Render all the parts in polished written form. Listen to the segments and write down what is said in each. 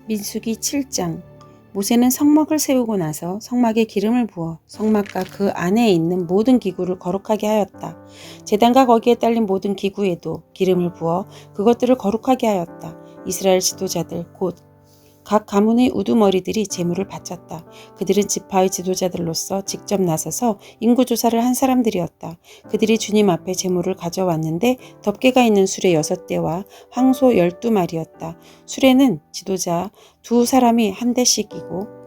민수기 7장. 모세는 성막을 세우고 나서 성막에 기름을 부어 성막과 그 안에 있는 모든 기구를 거룩하게 하였다. 제단과 거기에 딸린 모든 기구에도 기름을 부어 그것들을 거룩하게 하였다. 이스라엘 지도자들 곧 각 가문의 우두머리들이 제물을 바쳤다. 그들은 지파의 지도자들로서 직접 나서서 인구조사를 한 사람들이었다. 그들이 주님 앞에 제물을 가져왔는데 덮개가 있는 수레 6대와 황소 12마리였다. 수레는 지도자 2사람이 한 대씩이고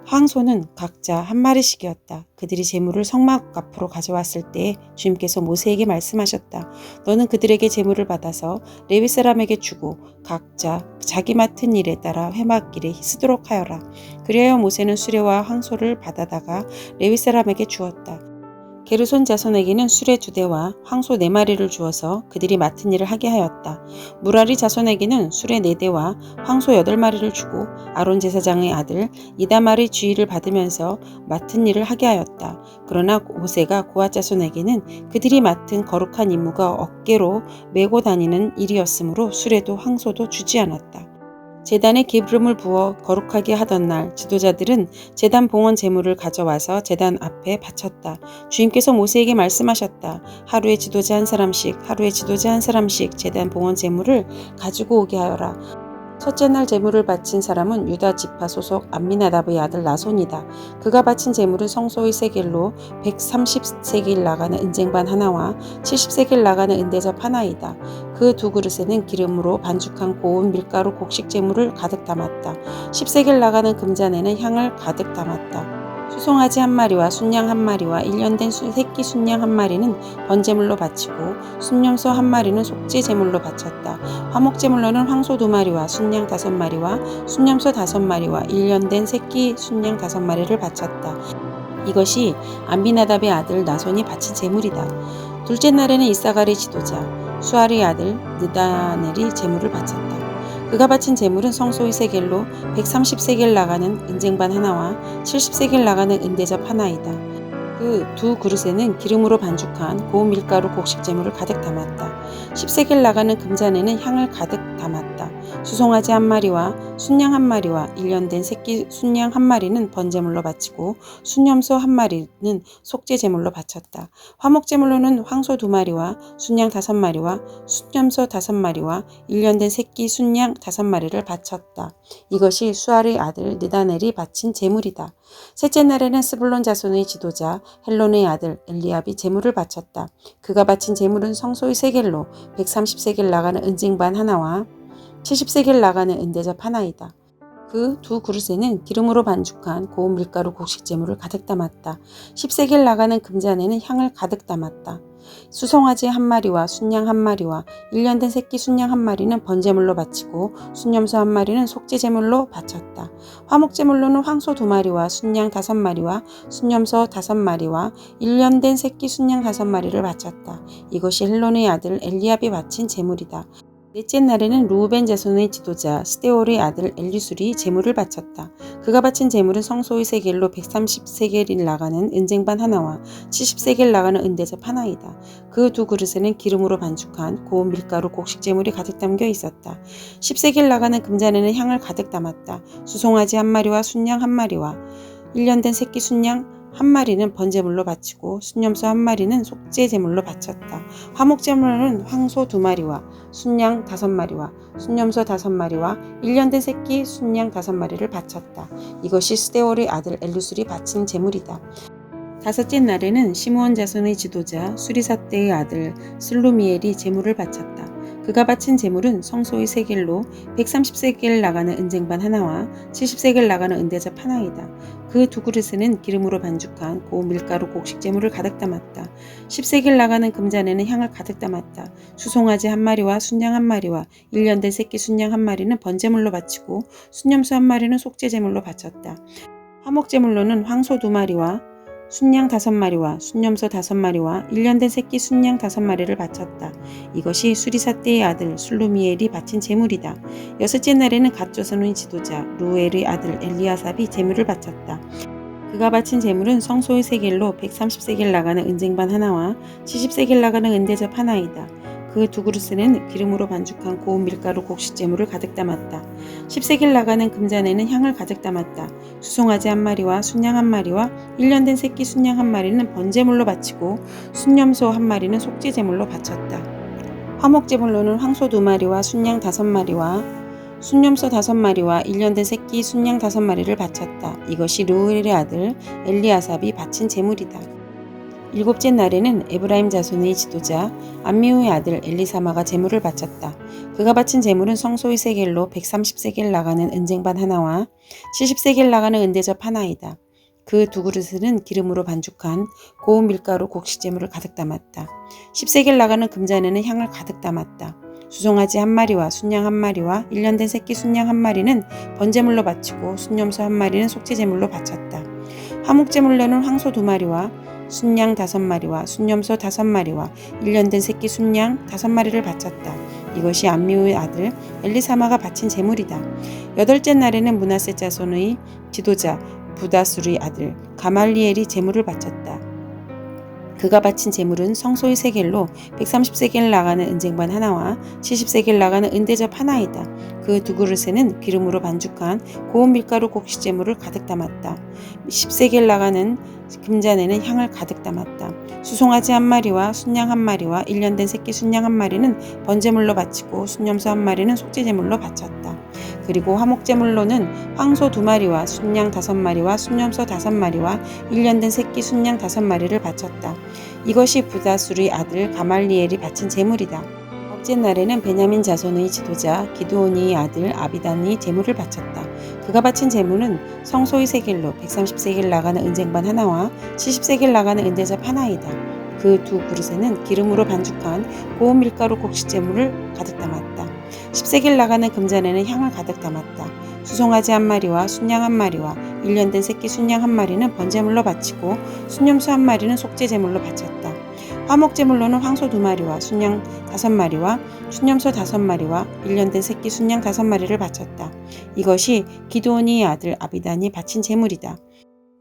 황소는 각자 한 마리씩이었다. 그들이 제물을 성막 앞으로 가져왔을 때에 주님께서 모세에게 말씀하셨다. 너는 그들에게 제물을 받아서 레위 사람에게 주고 각자 자기 맡은 일에 따라 회막길에 쓰도록 하여라. 그리하여 모세는 수레와 황소를 받아다가 레위 사람에게 주었다. 게르손 자손에게는 수레 2대와 황소 4마리를 주어서 그들이 맡은 일을 하게 하였다. 무라리 자손에게는 수레 4대와 황소 8마리를 주고 아론 제사장의 아들 이다말의 주의를 받으면서 맡은 일을 하게 하였다. 그러나 모세가 고앗 자손에게는 그들이 맡은 거룩한 임무가 어깨로 메고 다니는 일이었으므로 수레도 황소도 주지 않았다. 제단에 기름을 부어 거룩하게 하던 날 지도자들은 제단 봉헌 제물을 가져와서 제단 앞에 바쳤다. 주님께서 모세에게 말씀하셨다. 하루에 지도자 한 사람씩 제단 봉헌 제물을 가지고 오게 하여라. 첫째 날 제물을 바친 사람은 유다 지파 소속 암미나답의 아들 나손이다. 그가 바친 제물은 성소의 세겔로 130세겔 나가는 은쟁반 하나와 70세겔 나가는 은대접 하나이다. 그 2그릇에는 기름으로 반죽한 고운 밀가루 곡식 제물을 가득 담았다. 10세겔 나가는 금잔에는 향을 가득 담았다. 수송아지 1마리와 순양 1마리와 1년 된 새끼 순양 1마리는 번제물로 바치고 순염소 1마리는 속죄 제물로 바쳤다. 화목제물로는 황소 2마리와 순양 5마리와 순염소 5마리와 1년 된 새끼 순양 5마리를 바쳤다. 이것이 암미나답의 아들 나손이 바친 제물이다. 둘째 날에는 이사갈의 지도자 수알의 아들 느다넬이 제물을 바쳤다. 그가 바친 제물은 성소의 세겔로 130세겔 나가는 은쟁반 하나와 70세겔 나가는 은대접 하나이다. 그 2그릇에는 기름으로 반죽한 고운 밀가루 곡식 제물을 가득 담았다. 10세겔 나가는 금잔에는 향을 가득 담았다. 수송아지 1마리와 순양 1마리와 1년 된 새끼 순양 1마리는 번제물로 바치고 순염소 1마리는 속죄 제물로 바쳤다. 화목제물로는 황소 2마리와 순양 5마리와 순염소 5마리와 1년 된 새끼 순양 5마리를 바쳤다. 이것이 수알의 아들 느다넬이 바친 제물이다. 셋째 날에는 스불론 자손의 지도자 헬론의 아들 엘리압이 제물을 바쳤다. 그가 바친 제물은 성소의 세겔로 130세겔 나가는 은쟁반 하나와 70세겔 나가는 은대접 하나이다. 그 2그릇에는 기름으로 반죽한 고운 밀가루 곡식 제물을 가득 담았다. 10세겔 나가는 금잔에는 향을 가득 담았다. 수송아지 1마리와 순양 1마리와 1년 된 새끼 순양 1마리는 번제물로 바치고 순염소 1마리는 속죄제물로 바쳤다. 화목제물로는 황소 2마리와 순양 5마리와 순염소 5마리와 1년 된 새끼 순양 5마리를 바쳤다. 이것이 헬론의 아들 엘리압이 바친 제물이다. 넷째 날에는 루우벤 자손의 지도자 스데올의 아들 엘리술이 제물을 바쳤다. 그가 바친 제물은 성소의 세겔로 130세겔이 나가는 은쟁반 하나와 70세겔 나가는 은대접 하나이다. 그 2그릇에는 기름으로 반죽한 고운 밀가루 곡식 제물이 가득 담겨 있었다. 10세겔 나가는 금잔에는 향을 가득 담았다. 수송아지 1마리와 순양 1마리와 1년 된 새끼 순양 1마리는 번제물로 바치고 순염소 1마리는 속죄 제물로 바쳤다. 화목제물로는 황소 2마리와 순양 5마리와 순염소 5마리와 1년 된 새끼 순양 5마리를 바쳤다. 이것이 스데올의 아들 엘루술이 바친 제물이다. 다섯째 날에는 시므온 자손의 지도자 수리사떼의 아들 슬루미엘이 제물을 바쳤다. 그가 바친 제물은 성소의 세겔로 130세겔 나가는 은쟁반 하나와 70세겔 나가는 은대접 하나이다. 그 2그릇에는 기름으로 반죽한 고운 밀가루 곡식 제물을 가득 담았다. 10세겔 나가는 금잔에는 향을 가득 담았다. 수송아지 1마리와 순양 1마리와 1년 된 새끼 순양 1마리는 번제물로 바치고 순염소 1마리는 속죄 제물로 바쳤다. 화목제물로는 황소 2마리와 순양 5마리와 순염소 5마리와 1년 된 새끼 순양 5마리를 바쳤다. 이것이 수리사떼의 아들 술루미엘이 바친 제물이다. 여섯째 날에는 갓조선의 지도자 루엘의 아들 엘리아삽이 제물을 바쳤다. 그가 바친 제물은 성소의 세겔로 130세겔 나가는 은쟁반 하나와 70세겔 나가는 은대접 하나이다. 그 그 두 그릇에는 기름으로 반죽한 고운 밀가루 곡식재물을 가득 담았다. 10세겔 나가는 금잔에는 향을 가득 담았다. 수송아지 한 마리와 순양 한 마리와 1년 된 새끼 순양 한 마리는 번제물로 바치고 순염소 한 마리는 속죄제물로 바쳤다. 화목제물로는 황소 2마리와 순양 5마리와 순염소 5마리와 1년 된 새끼 순양 5마리를 바쳤다. 이것이 르우엘의 아들 엘리아삽이 바친 제물이다. 일곱째 날에는 에브라임 자손의 지도자 암미후의 아들 엘리사마가 제물을 바쳤다. 그가 바친 제물은 성소의 세겔로 130세겔 나가는 은쟁반 하나와 70세겔 나가는 은대접 하나이다. 그 두 그릇에는 기름으로 반죽한 고운 밀가루 곡식제물을 가득 담았다. 10세겔 나가는 금잔에는 향을 가득 담았다. 수송아지 한 마리와 순양 한 마리와 1년 된 새끼 순양 한 마리는 번제물로 바치고 순염소 한 마리는 속죄제물로 바쳤다. 화목제물로는 황소 2마리와 순양 5마리와 순염소 5마리와 1년 된 새끼 순양 5마리를 바쳤다. 이것이 암미우의 아들 엘리사마가 바친 제물이다. 여덟째 날에는 므낫세 자손의 지도자 부다술의 아들 가말리엘이 제물을 바쳤다. 그가 바친 제물은 성소의 세겔로 130세겔 나가는 은쟁반 하나와 70세겔 나가는 은대접 하나이다. 그 두 그릇에는 기름으로 반죽한 고운 밀가루 곡식제물을 가득 담았다. 10세겔 나가는 금잔에는 향을 가득 담았다. 수송아지 한 마리와 순양 한 마리와 1년 된 새끼 순양 한 마리는 번제물로 바치고 순염소 한 마리는 속죄제물로 바쳤다. 그리고 화목제물로는 황소 2마리와 순양 5마리와 순염소 5마리와 1년 된 새끼 순양 5마리를 바쳤다. 이것이 부다술의 아들 가말리엘이 바친 제물이다. 아홉째 날에는 베냐민 자손의 지도자 기드온의 아들 아비단이 제물을 바쳤다. 그가 바친 제물은 성소의 세겔로 130세겔 나가는 은쟁반 하나와 70세겔 나가는 은대접 하나이다. 그 두 그릇에는 기름으로 반죽한 고운 밀가루 곡식제물을 가득 담았다. 10세겔 나가는 금잔에는 향을 가득 담았다. 수송아지 한 마리와 순양 한 마리와 1년 된 새끼 순양 한 마리는 번제물로 바치고 순염소 한 마리는 속죄제물로 바쳤다. 화목제물로는 황소 2마리와 순양 5마리와 순염소 5마리와 1년 된 새끼 순양 5마리를 바쳤다. 이것이 기드온의 아들 아비단이 바친 제물이다.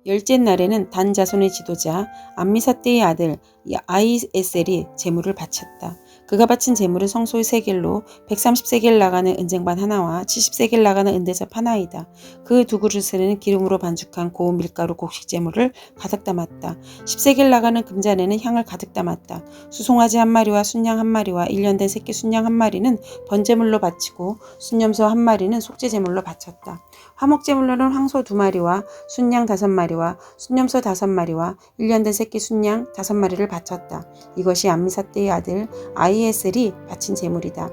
열째 날에는 단 자손의 지도자 암미사떼의 아들 아히에셀이 제물을 바쳤다. 그가 바친 제물은 성소의 세겔로 130세겔 나가는 은쟁반 하나와 70세겔 나가는 은대접 하나이다. 그 두 그릇에는 기름으로 반죽한 고운 밀가루 곡식제물을 가득 담았다. 10세겔 나가는 금잔에는 향을 가득 담았다. 수송아지 한 마리와 순양 한 마리와 1년 된 새끼 순양 한 마리는 번제물로 바치고 순염소 한 마리는 속죄제물로 바쳤다. 화목제물로는 황소 2마리와 순양 5마리와 순염소 5마리와 1년 된 새끼 순양 5마리를 바쳤다. 이것이 암미사떼의 아들 아히에셀이 바친 제물이다.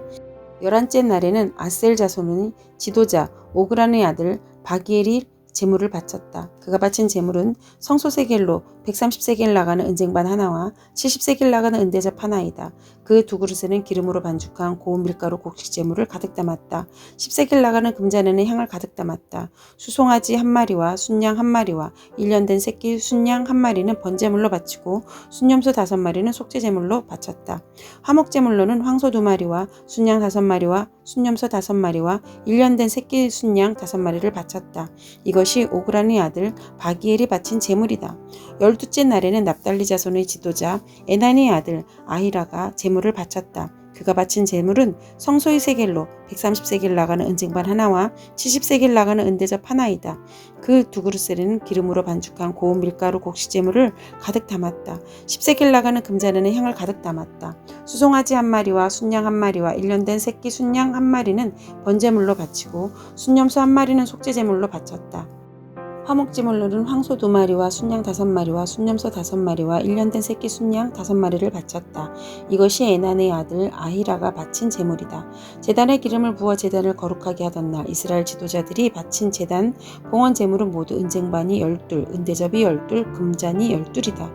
11째 날에는 아셀 자손의 지도자 오그란의 아들 바기엘이 제물을 바쳤다. 그가 바친 제물은 성소 세겔로 130세겔 나가는 은쟁반 하나와 70세겔 나가는 은대접 하나이다. 그 두 그릇에는 기름으로 반죽한 고운 밀가루 곡식제물을 가득 담았다. 10세겔 나가는 금잔에는 향을 가득 담았다. 수송아지 한 마리와 순양 한 마리와 1년 된 새끼 순양 한 마리는 번제물로 바치고 순염소 5마리는 속죄제물로 바쳤다. 화목제물로는 황소 2마리와 순양 5마리와 순염소 5마리와 1년 된 새끼 순양 5마리를 바쳤다. 이것이 오그란의 아들 바기엘이 바친 제물이다. 12째 날에는 납달리 자손의 지도자 에난의 아들 아히라가 제물을 바쳤다. 그가 바친 제물은 성소의 세겔로 130세겔 나가는 은쟁반 하나와 70세겔 나가는 은대접 하나이다. 그 두 그릇에는 기름으로 반죽한 고운 밀가루 곡식제물을 가득 담았다. 10세겔 나가는 금잔에는 향을 가득 담았다. 수송아지 한 마리와 순양 한 마리와 1년 된 새끼 순양 한 마리는 번제물로 바치고 순염소 한 마리는 속죄제물로 바쳤다. 화목제물로는 황소 2마리와 순양 5마리와 순염소 5마리와 1년 된 새끼 순양 5마리를 바쳤다. 이것이 에난의 아들 아히라가 바친 제물이다. 제단에 기름을 부어 제단을 거룩하게 하던 날 이스라엘 지도자들이 바친 제단 봉헌 제물은 모두 은쟁반이 12, 은대접이 12, 금잔이 12이다.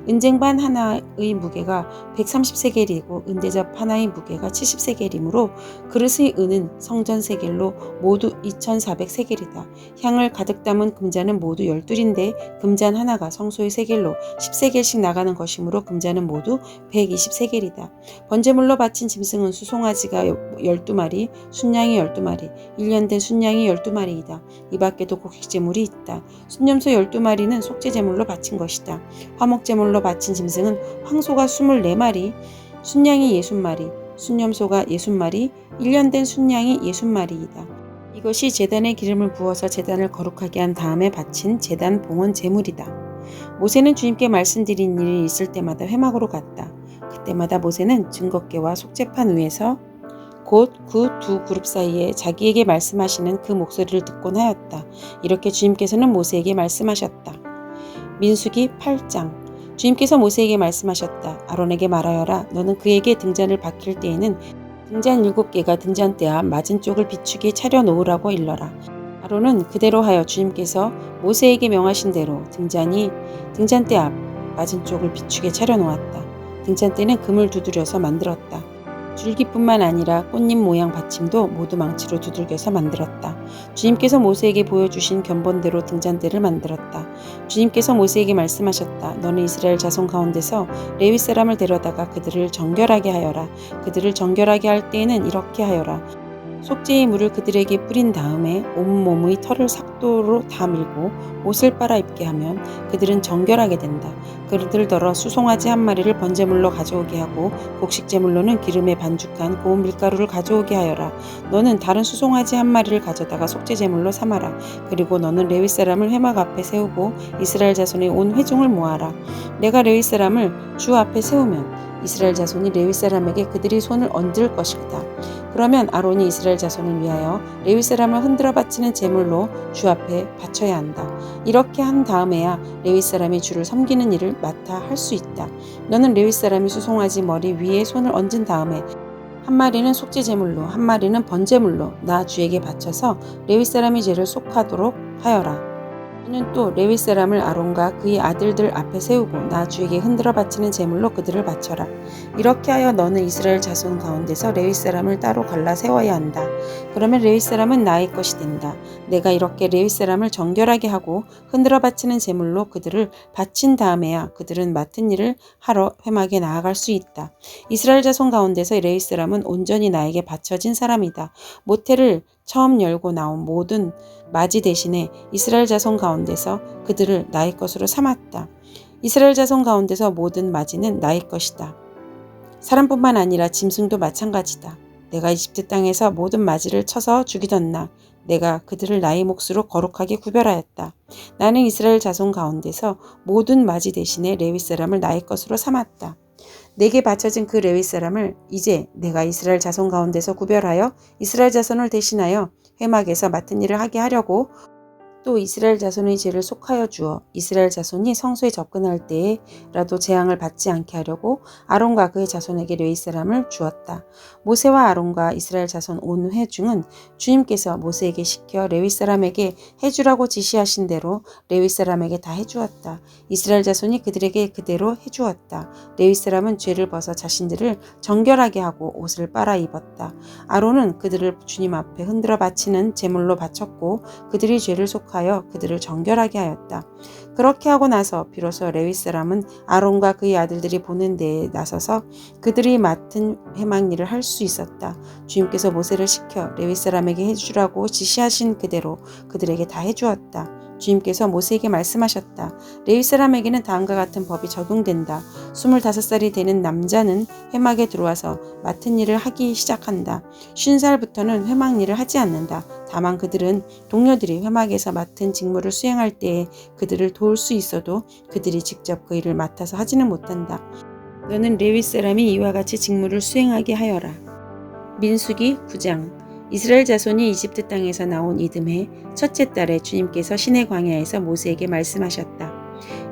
은쟁반 하나의 무게가 130세겔이고 은대접 하나의 무게가 70세겔이므로 그릇의 은은 성전 세겔로 모두 2400세겔이다. 향을 가득 담은 금잔은 모두 12인데 금잔 하나가 성소의 세겔로 10세겔씩 나가는 것이므로 금잔은 모두 120세겔이다. 번제물로 바친 짐승은 수송아지가 12마리, 순양이 12마리, 1년 된 순양이 12마리이다. 이 밖에도 곡식제물이 있다. 순염소 12마리는 속죄제물로 바친 것이다. 화목제물로 바친 짐승은 황소가 24마리, 순양이 60마리, 순념소가 60마리, 1년 된 순양이 60마리이다. 이것이 제단에 기름을 부어서 제단을 거룩하게 한 다음에 바친 제단 봉헌 제물이다. 모세는 주님께 말씀드린 일이 있을 때마다 회막으로 갔다. 그때마다 모세는 증거궤와 속죄판 위에서 곧 그 두 그룹 사이에 자기에게 말씀하시는 그 목소리를 듣곤 하였다. 이렇게 주님께서는 모세에게 말씀하셨다. 민수기 8장. 주님께서 모세에게 말씀하셨다. 아론에게 말하여라. 너는 그에게 등잔을 박힐 때에는 등잔 7개가 등잔대 앞 맞은 쪽을 비추게 차려 놓으라고 일러라. 아론은 그대로 하여 주님께서 모세에게 명하신 대로 등잔대 앞 맞은 쪽을 비추게 차려 놓았다. 등잔대는 금을 두드려서 만들었다. 줄기뿐만 아니라 꽃잎 모양 받침도 모두 망치로 두들겨서 만들었다. 주님께서 모세에게 보여주신 견본대로 등잔대를 만들었다. 주님께서 모세에게 말씀하셨다. 너는 이스라엘 자손 가운데서 레위 사람을 데려다가 그들을 정결하게 하여라. 그들을 정결하게 할 때에는 이렇게 하여라. 속죄의 물을 그들에게 뿌린 다음에 온몸의 털을 삭도로 다 밀고 옷을 빨아 입게 하면 그들은 정결하게 된다. 그들더러 수송아지 한 마리를 번제물로 가져오게 하고 곡식제물로는 기름에 반죽한 고운 밀가루를 가져오게 하여라. 너는 다른 수송아지 한 마리를 가져다가 속죄제물로 삼아라. 그리고 너는 레위 사람을 회막 앞에 세우고 이스라엘 자손의 온 회중을 모아라. 내가 레위 사람을 주 앞에 세우면 이스라엘 자손이 레위 사람에게 그들이 손을 얹을 것이다. 그러면 아론이 이스라엘 자손을 위하여 레위 사람을 흔들어 바치는 제물로 주 앞에 바쳐야 한다. 이렇게 한 다음에야 레위 사람이 주를 섬기는 일을 맡아 할 수 있다. 너는 레위 사람이 수송아지 머리 위에 손을 얹은 다음에 한 마리는 속죄 제물로 한 마리는 번제물로 나 주에게 바쳐서 레위 사람이 죄를 속하도록 하여라. 너는 또 레위 사람을 아론과 그의 아들들 앞에 세우고 나 주에게 흔들어 바치는 제물로 그들을 바쳐라. 이렇게 하여 너는 이스라엘 자손 가운데서 레위 사람을 따로 갈라 세워야 한다. 그러면 레위 사람은 나의 것이 된다. 내가 이렇게 레위 사람을 정결하게 하고 흔들어 바치는 제물로 그들을 바친 다음에야 그들은 맡은 일을 하러 회막에 나아갈 수 있다. 이스라엘 자손 가운데서 레위 사람은 온전히 나에게 바쳐진 사람이다. 모태를 처음 열고 나온 모든 맞이 대신에 이스라엘 자손 가운데서 그들을 나의 것으로 삼았다. 이스라엘 자손 가운데서 모든 맞이는 나의 것이다. 사람뿐만 아니라 짐승도 마찬가지다. 내가 이집트 땅에서 모든 맞이를 쳐서 죽이던 날 내가 그들을 나의 몫으로 거룩하게 구별하였다. 나는 이스라엘 자손 가운데서 모든 맞이 대신에 레위 사람을 나의 것으로 삼았다. 내게 바쳐진 그 레위 사람을 이제 내가 이스라엘 자손 가운데서 구별하여 이스라엘 자손을 대신하여 회막에서 맡은 일을 하게 하려고 또 이스라엘 자손의 죄를 속하여 주어 이스라엘 자손이 성소에 접근할 때에라도 재앙을 받지 않게 하려고 아론과 그의 자손에게 레위 사람을 주었다. 모세와 아론과 이스라엘 자손 온 회중은 주님께서 모세에게 시켜 레위 사람에게 해주라고 지시하신 대로 레위 사람에게 다 해주었다. 이스라엘 자손이 그들에게 그대로 해주었다. 레위 사람은 죄를 벗어 자신들을 정결하게 하고 옷을 빨아 입었다. 아론은 그들을 주님 앞에 흔들어 바치는 제물로 바쳤고 그들이 죄를 속하여 그들을 정결하게 하였다. 그렇게 하고 나서 비로소 레위 사람은 아론과 그의 아들들이 보는 데에 나서서 그들이 맡은 회막 일을 할 수 있었다. 주님께서 모세를 시켜 레위 사람에게 해주라고 지시하신 그대로 그들에게 다 해주었다. 주님께서 모세에게 말씀하셨다. 레위 사람에게는 다음과 같은 법이 적용된다. 25살이 되는 남자는 회막에 들어와서 맡은 일을 하기 시작한다. 50살부터는 회막 일을 하지 않는다. 다만 그들은 동료들이 회막에서 맡은 직무를 수행할 때에 그들을 도울 수 있어도 그들이 직접 그 일을 맡아서 하지는 못한다. 너는 레위 사람이 이와 같이 직무를 수행하게 하여라. 민수기 9장. 이스라엘 자손이 이집트 땅에서 나온 이듬해 첫째 달에 주님께서 시내 광야에서 모세에게 말씀하셨다.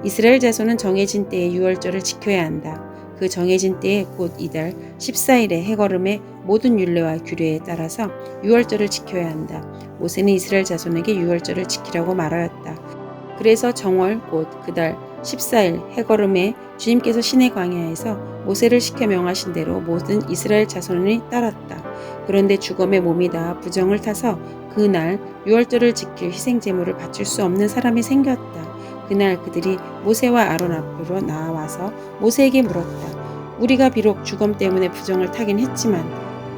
이스라엘 자손은 정해진 때에 유월절을 지켜야 한다. 그 정해진 때에 곧 이달 14일에 해걸음의 모든 율례와 규례에 따라서 유월절을 지켜야 한다. 모세는 이스라엘 자손에게 유월절을 지키라고 말하였다. 그래서 정월 곧 그달 14일 해걸음에 주님께서 시내 광야에서 모세를 시켜 명하신 대로 모든 이스라엘 자손이 따랐다. 그런데 죽음의 몸이 다 부정을 타서 그날 유월절을 지킬 희생제물을 바칠 수 없는 사람이 생겼다. 그날 그들이 모세와 아론 앞으로 나와서 모세에게 물었다. 우리가 비록 죽음 때문에 부정을 타긴 했지만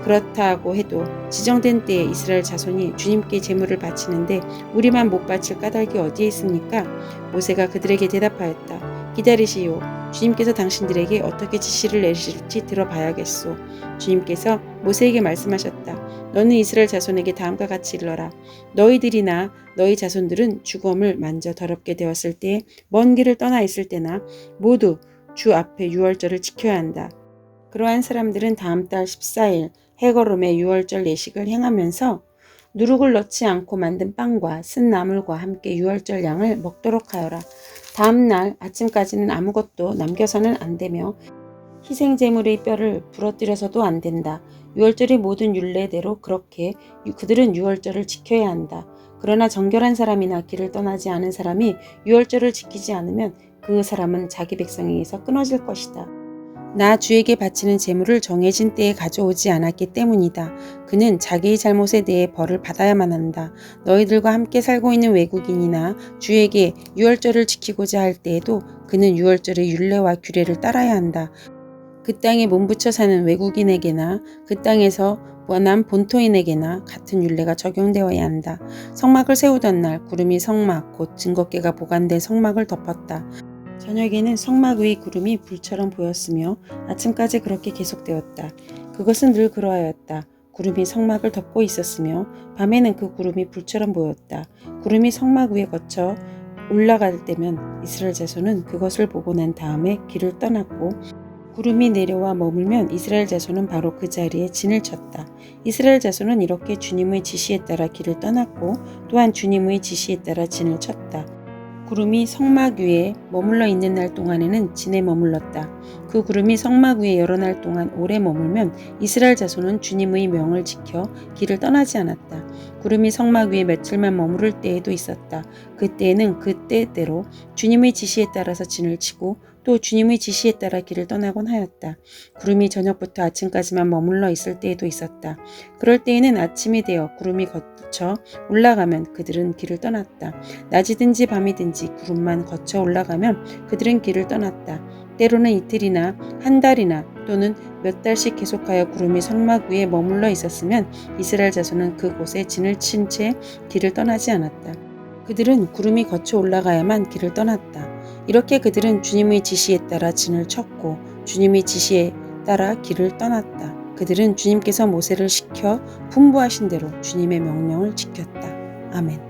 그렇다고 해도 지정된 때에 이스라엘 자손이 주님께 제물을 바치는데 우리만 못 바칠 까닭이 어디에 있습니까? 모세가 그들에게 대답하였다. 기다리시오. 주님께서 당신들에게 어떻게 지시를 내리실지 들어봐야겠소. 주님께서 모세에게 말씀하셨다. 너는 이스라엘 자손에게 다음과 같이 일러라. 너희들이나 너희 자손들은 주검을 만져 더럽게 되었을 때에 먼 길을 떠나 있을 때나 모두 주 앞에 유월절을 지켜야 한다. 그러한 사람들은 다음 달 14일 해거름의 유월절 내식을 행하면서 누룩을 넣지 않고 만든 빵과 쓴 나물과 함께 유월절 양을 먹도록 하여라. 다음 날 아침까지는 아무것도 남겨서는 안 되며 희생제물의 뼈를 부러뜨려서도 안 된다. 유월절의 모든 율례대로 그렇게 그들은 유월절을 지켜야 한다. 그러나 정결한 사람이나 길을 떠나지 않은 사람이 유월절을 지키지 않으면 그 사람은 자기 백성에게서 끊어질 것이다. 나 주에게 바치는 제물을 정해진 때에 가져오지 않았기 때문이다. 그는 자기의 잘못에 대해 벌을 받아야만 한다. 너희들과 함께 살고 있는 외국인이나 주에게 유월절을 지키고자 할 때에도 그는 유월절의 율례와 규례를 따라야 한다. 그 땅에 몸붙여 사는 외국인에게나 그 땅에서 원한 본토인에게나 같은 율례가 적용되어야 한다. 성막을 세우던 날 구름이 성막 곧 증거궤가 보관된 성막을 덮었다. 저녁에는 성막 위의 구름이 불처럼 보였으며 아침까지 그렇게 계속되었다. 그것은 늘 그러하였다. 구름이 성막을 덮고 있었으며 밤에는 그 구름이 불처럼 보였다. 구름이 성막 위에 거쳐 올라갈 때면 이스라엘 자손은 그것을 보고 난 다음에 길을 떠났고 구름이 내려와 머물면 이스라엘 자손은 바로 그 자리에 진을 쳤다. 이스라엘 자손은 이렇게 주님의 지시에 따라 길을 떠났고 또한 주님의 지시에 따라 진을 쳤다. 구름이 성막 위에 머물러 있는 날 동안에는 진에 머물렀다. 그 구름이 성막 위에 여러 날 동안 오래 머물면 이스라엘 자손은 주님의 명을 지켜 길을 떠나지 않았다. 구름이 성막 위에 며칠만 머무를 때에도 있었다. 그때에는 그때대로 주님의 지시에 따라서 진을 치고 또 주님의 지시에 따라 길을 떠나곤 하였다. 구름이 저녁부터 아침까지만 머물러 있을 때에도 있었다. 그럴 때에는 아침이 되어 구름이 거쳐 올라가면 그들은 길을 떠났다. 낮이든지 밤이든지 구름만 거쳐 올라가면 그들은 길을 떠났다. 때로는 이틀이나 한 달이나 또는 몇 달씩 계속하여 구름이 성막 위에 머물러 있었으면 이스라엘 자손은 그곳에 진을 친 채 길을 떠나지 않았다. 그들은 구름이 거쳐 올라가야만 길을 떠났다. 이렇게 그들은 주님의 지시에 따라 진을 쳤고 주님의 지시에 따라 길을 떠났다. 그들은 주님께서 모세를 시켜 분부하신 대로 주님의 명령을 지켰다. 아멘.